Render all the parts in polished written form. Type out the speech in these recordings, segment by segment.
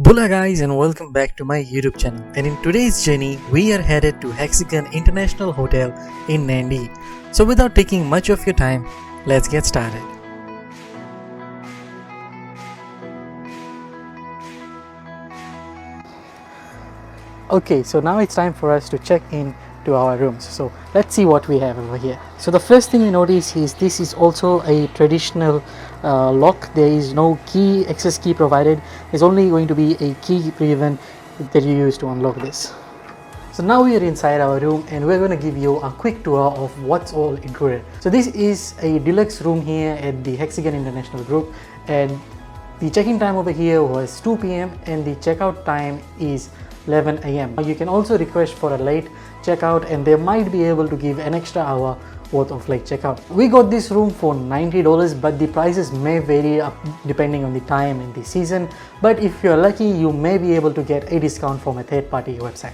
Hola guys and welcome back to my YouTube channel, and in today's journey we are headed to Hexagon International Hotel in Nadi. So without taking much of your time, let's get started. Okay, so now it's time for us to check in to our rooms. So let's see what we have over here. So the first thing we notice is this is also a traditional lock. There is no key, access key provided. There's only going to be a key given that you use to unlock this. So now we are inside our room and we're going to give you a quick tour of what's all included. So this is a deluxe room here at the Hexagon International Group, and the check-in time over here was 2 p.m. and the checkout time is 11 a.m. You can also request for a late checkout and they might be able to give an extra hour worth of late checkout. We got this room for $90, but the prices may vary up depending on the time and the season. But if you're lucky, you may be able to get a discount from a third-party website.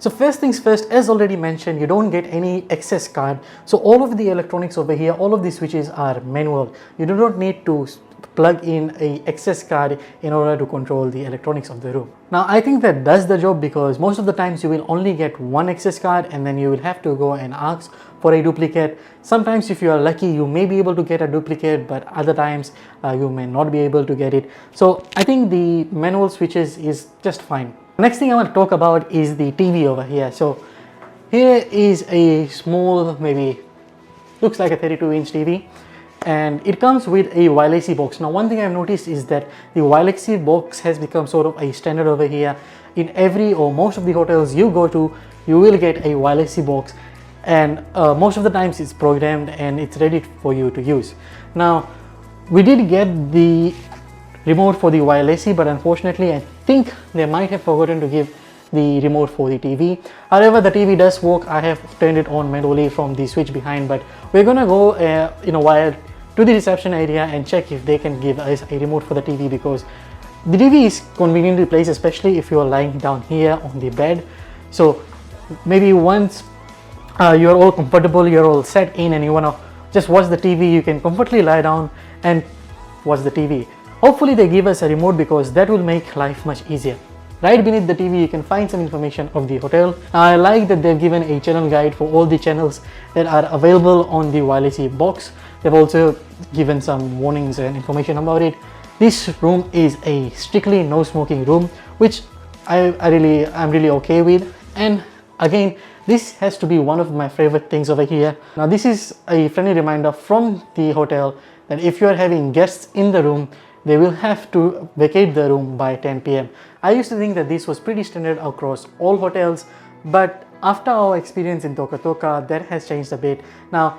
So first things first, as already mentioned, you don't get any access card. So all of the electronics over here, all of the switches are manual. You do not need to plug in a access card in order to control the electronics of the room. Now I think that does the job, because most of the times you will only get one access card and then you will have to go and ask for a duplicate. Sometimes if you are lucky you may be able to get a duplicate, but other times you may not be able to get it. So I think the manual switches is just fine. Next thing I want to talk about is the TV over here. So here is a small, maybe looks like a 32-inch TV, and it comes with a wireless box. Now one thing I've noticed is that the wireless box has become sort of a standard over here. In every or most of the hotels you go to, you will get a wireless box, and most of the times it's programmed and it's ready for you to use. Now we did get the remote for the wireless, but unfortunately I think they might have forgotten to give the remote for the TV. However, the TV does work. I have turned it on manually from the switch behind, but we're gonna go in a while to the reception area and check if they can give us a remote for the TV, because the TV is conveniently placed, especially if you're lying down here on the bed. So maybe once you're all comfortable, you're all set in and you want to just watch the TV, you can comfortably lie down and watch the TV. Hopefully they give us a remote, because that will make life much easier. Right beneath the TV you can find some information of the hotel. I like that they've given a channel guide for all the channels that are available on the wireless box. They've also given some warnings and information about it. This room is a strictly no smoking room, which I'm really okay with. And again, this has to be one of my favorite things over here. Now this is a friendly reminder from the hotel that if you are having guests in the room, they will have to vacate the room by 10 p.m. I used to think that this was pretty standard across all hotels, but after our experience in Tokatoka, that has changed a bit. Now,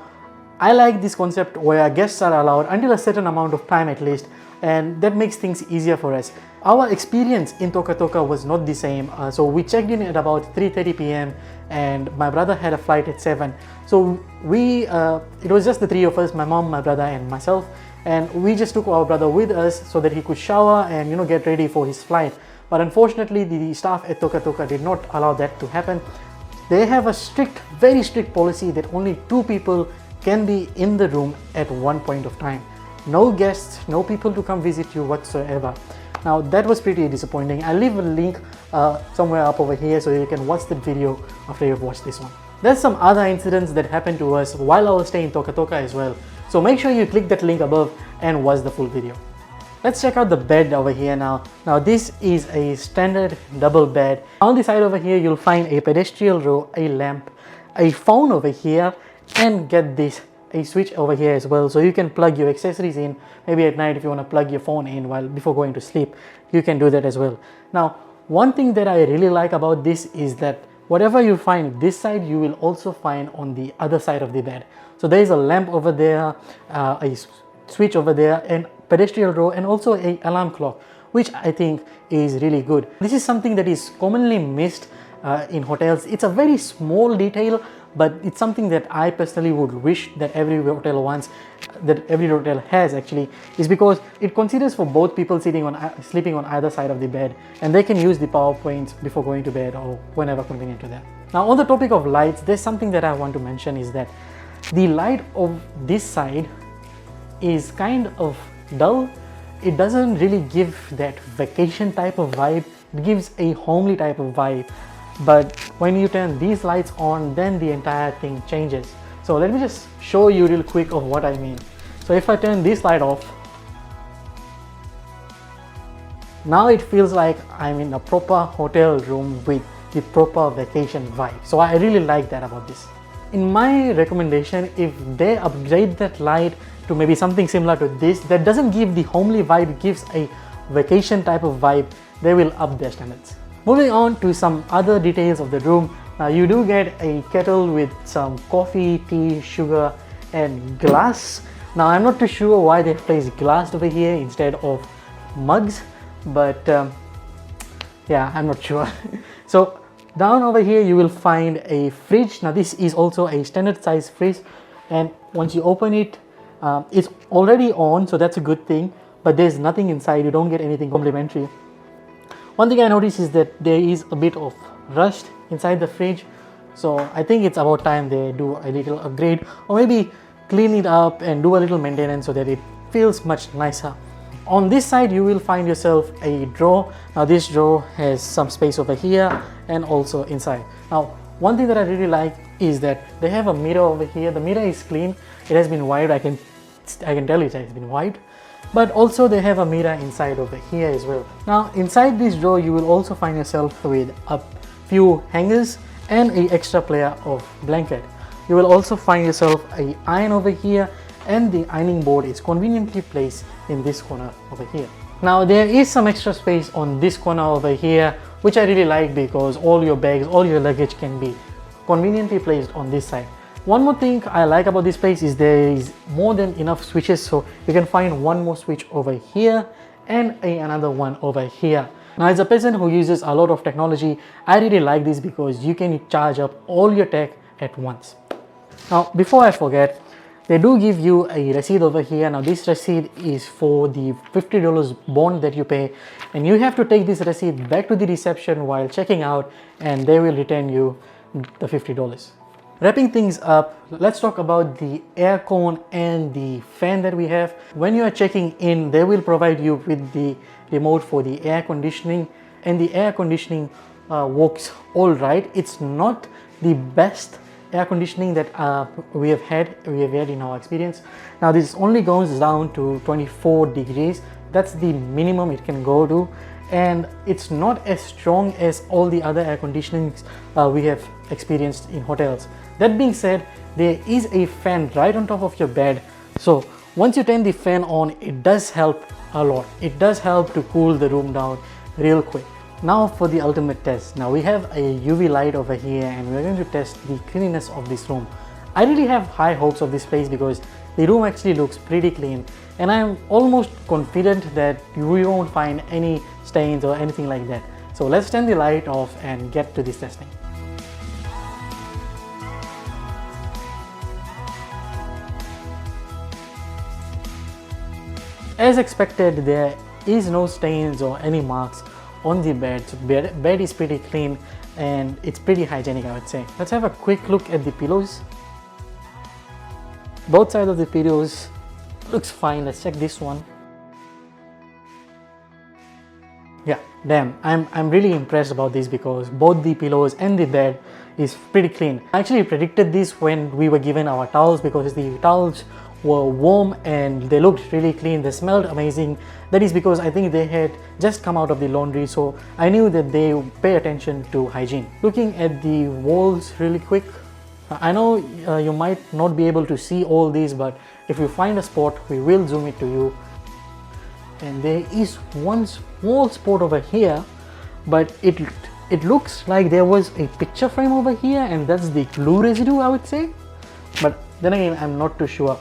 I like this concept where guests are allowed until a certain amount of time at least, and that makes things easier for us. Our experience in Tokatoka was not the same. So we checked in at about 3:30 p.m. and my brother had a flight at 7. So it was just the three of us, my mom, my brother and myself, and we just took our brother with us so that he could shower and get ready for his flight. But unfortunately the staff at Tokatoka did not allow that to happen. They have a very strict policy that only 2 people can be in the room at one point of time. No guests, no people to come visit you whatsoever. Now that was pretty disappointing. I'll leave a link somewhere up over here so you can watch that video after you've watched this one. There's some other incidents that happened to us while I was staying in Tokatoka as well. So make sure you click that link above and watch the full video. Let's check out the bed over here now. Now this is a standard double bed. On the side over here you'll find a pedestal row, a lamp, a phone over here, and get this, a switch over here as well, so you can plug your accessories in. Maybe at night if you want to plug your phone in before going to sleep, you can do that as well. Now one thing that I really like about this is that whatever you find this side, you will also find on the other side of the bed. So there is a lamp over there, a switch over there, and pedestal row, and also a alarm clock, which I think is really good. This is something that is commonly missed in hotels. It's a very small detail, but it's something that I personally would wish that every hotel wants, that every hotel has actually, is because it considers for both people sleeping on either side of the bed, and they can use the power points before going to bed or whenever convenient to them. Now on the topic of lights, there's something that I want to mention, is that the light of this side is kind of dull it doesn't really give that vacation type of vibe. It gives a homely type of vibe, but when you turn these lights on, then the entire thing changes. So let me just show you real quick of what I mean. So if I turn this light off, now it feels like I'm in a proper hotel room with the proper vacation vibe. So I really like that about this. In my recommendation, if they upgrade that light to maybe something similar to this, that doesn't give the homely vibe, it gives a vacation type of vibe, they will up their standards. Moving on to some other details of the room. Now you do get a kettle with some coffee, tea, sugar and glass. Now I'm not too sure why they placed glass over here instead of mugs, but yeah, I'm not sure. So down over here you will find a fridge. Now this is also a standard size fridge, and once you open it, it's already on, so that's a good thing, but there's nothing inside. You don't get anything complimentary. One thing I noticed is that there is a bit of rust inside the fridge, so I think it's about time they do a little upgrade, or maybe clean it up and do a little maintenance so that it feels much nicer. On this side you will find yourself a drawer. Now this drawer has some space over here and also inside. Now one thing that I really like is that they have a mirror over here. The mirror is clean, it has been wiped, I can tell it has been wiped, but also they have a mirror inside over here as well. Now inside this drawer you will also find yourself with a few hangers and an extra layer of blanket. You will also find yourself an iron over here, and the ironing board is conveniently placed in this corner over here. Now there is some extra space on this corner over here, which I really like because all your bags, all your luggage can be conveniently placed on this side. One more thing I like about this place is there is more than enough switches, so you can find one more switch over here and another one over here. Now as a person who uses a lot of technology, I really like this because you can charge up all your tech at once. Now before I forget, they do give you a receipt over here. Now this receipt is for the $50 bond that you pay, and you have to take this receipt back to the reception while checking out, and they will return you the $50. Wrapping things up, let's talk about the aircon and the fan that we have. When you are checking in, they will provide you with the remote for the air conditioning, and the air conditioning works all right. It's not the best air conditioning that we have had in our experience. Now this only goes down to 24 degrees. That's the minimum it can go to, and it's not as strong as all the other air conditionings we have experienced in hotels. That being said, there is a fan right on top of your bed, so once you turn the fan on, it does help a lot. It does help to cool the room down real quick. Now for the ultimate test. Now we have a UV light over here, and we're going to test the cleanliness of this room. I really have high hopes of this place because the room actually looks pretty clean, and I'm almost confident that we won't find any stains or anything like that. So let's turn the light off and get to this testing. As expected, there is no stains or any marks on the bed. So bed is pretty clean and it's pretty hygienic, I would say. Let's have a quick look at the pillows. Both sides of the pillows looks fine. Let's check this one. Yeah, damn, I'm really impressed about this because both the pillows and the bed is pretty clean. I actually predicted this when we were given our towels because the towels were warm and they looked really clean. They smelled amazing. That is because I think they had just come out of the laundry, so I knew that they pay attention to hygiene. Looking at the walls really quick, I know you might not be able to see all these, but if you find a spot, we will zoom it to you. And there is one small spot over here, but it looks like there was a picture frame over here, and that's the glue residue, I would say. But then again, I'm not too sure.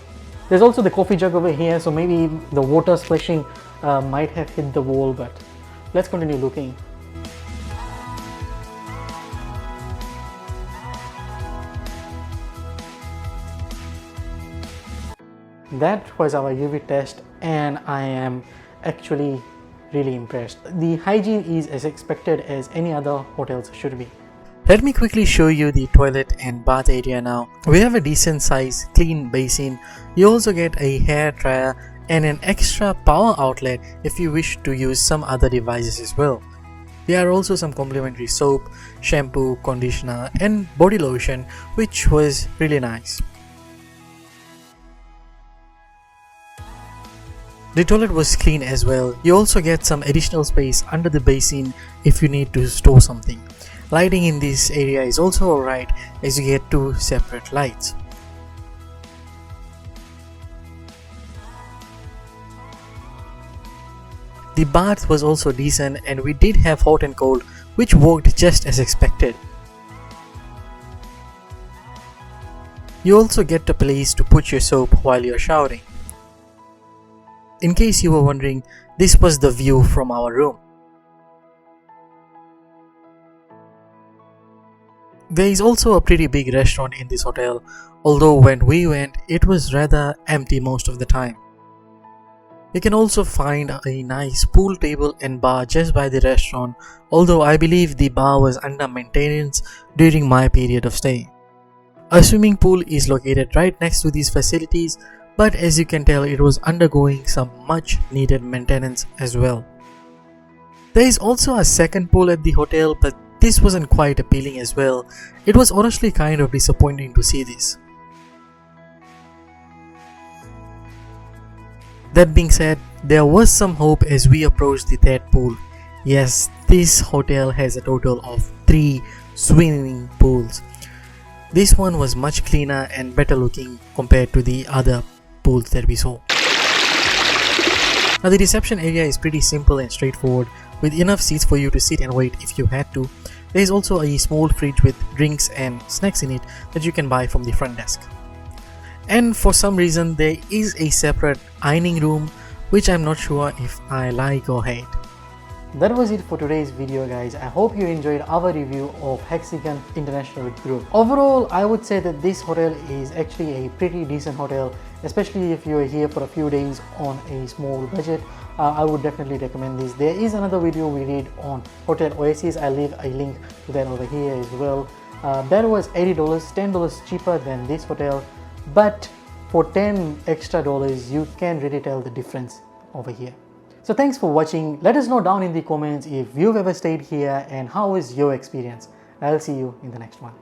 There's also the coffee jug over here, so maybe the water splashing might have hit the wall, but let's continue looking. That was our UV test, and I am actually really impressed. The hygiene is as expected as any other hotels should be. Let me quickly show you the toilet and bath area now. We have a decent size clean basin. You also get a hair dryer and an extra power outlet if you wish to use some other devices as well. There are also some complimentary soap, shampoo, conditioner and body lotion, which was really nice. The toilet was clean as well. You also get some additional space under the basin if you need to store something. Lighting in this area is also alright, as you get two separate lights. The bath was also decent, and we did have hot and cold, which worked just as expected. You also get a place to put your soap while you're showering. In case you were wondering, this was the view from our room. There is also a pretty big restaurant in this hotel, although when we went, it was rather empty most of the time. You can also find a nice pool table and bar just by the restaurant, although I believe the bar was under maintenance during my period of stay. A swimming pool is located right next to these facilities, but as you can tell, it was undergoing some much needed maintenance as well. There is also a second pool at the hotel, but this wasn't quite appealing as well. It was honestly kind of disappointing to see this. That being said, there was some hope as we approached the third pool. Yes, this hotel has a total of 3 swimming pools. This one was much cleaner and better looking compared to the other pools that we saw. Now the reception area is pretty simple and straightforward, with enough seats for you to sit and wait if you had to. There is also a small fridge with drinks and snacks in it that you can buy from the front desk. And for some reason there is a separate ironing room, which I'm not sure if I like or hate. That was it for today's video, guys. I hope you enjoyed our review of Hexagon International Group. Overall, I would say that this hotel is actually a pretty decent hotel, especially if you are here for a few days on a small budget. I would definitely recommend this. There is another video we did on Hotel Oasis. I'll leave a link to that over here as well. That was $80, $10 cheaper than this hotel, but for $10 extra, you can really tell the difference over here. So thanks for watching. Let us know down in the comments if you've ever stayed here and how is your experience. I'll see you in the next one.